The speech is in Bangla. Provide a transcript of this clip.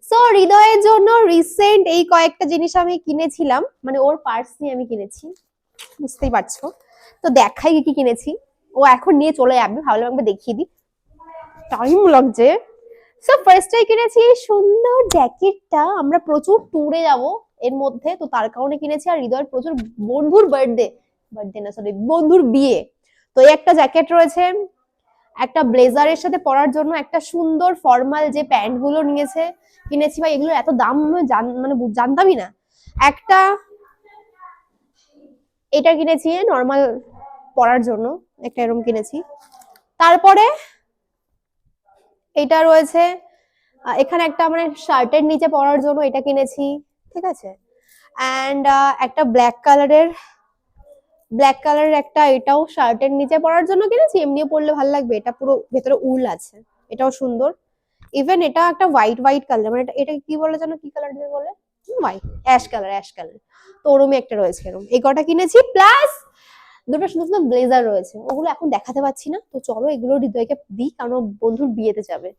সো হৃদয়ের জন্য রিসেন্ট এই কয়েকটা জিনিস আমি কিনেছিলাম, মানে ওর পার্স নিয়ে আমি কিনেছি, বুঝতেই পারছো। তো দেখাই কি কিনেছি, ও এখন নিয়ে চলে যাবে, ভাবলাম একবার দেখিয়ে দিই, টাইম লাগছে। সো ফার্স্টে কিনেছি এই সুন্দর জ্যাকেটটা, আমরা প্রচুর ট্যুরে যাব এর মধ্যে, তো তার কারণে কিনেছি। আর হৃদয়ের প্রচুর বন্ধুর বার্থডে, বার্থডে না সরি বন্ধুর বিয়ে, তো এই একটা জ্যাকেট রয়েছে, একটা ব্লেজারের সাথে পরার জন্য একটা সুন্দর ফর্মাল যে প্যান্ট গুলো নিয়েছে কিনেছি। ভাই এগুলোর এত দাম আমি মানে জানতামই না। একটা এটা কিনেছি নর্মাল পরার জন্য, একটা এরকম কিনেছি। তারপরে এটা রয়েছে এখানে একটা মানে শার্টের নিচে পরার জন্য এটা কিনেছি, ঠিক আছে। অ্যান্ড একটা ব্ল্যাক কালারের একটা, এটাও শার্টের নিচে পরার জন্য কিনেছি, এমনিও পরলে ভালো লাগবে, এটা পুরো ভেতরে উল আছে, এটাও সুন্দর। ইভেন এটা একটা হোয়াইট হোয়াইট কালার, মানে এটা কি বলে জানো, কি কালার দিয়ে বলে, হোয়াইট অ্যাশ কালার, তো ওরমই একটা রয়েছে এরকম। এই কটা কিনেছি, প্লাস দুটো সুন্দর সুন্দর ব্লেজার রয়েছে, ওগুলো এখন দেখাতে পাচ্ছি না, তো চলো এগুলো হৃদয়কে দিই কারণ ও বন্ধুর বিয়েতে যাবে।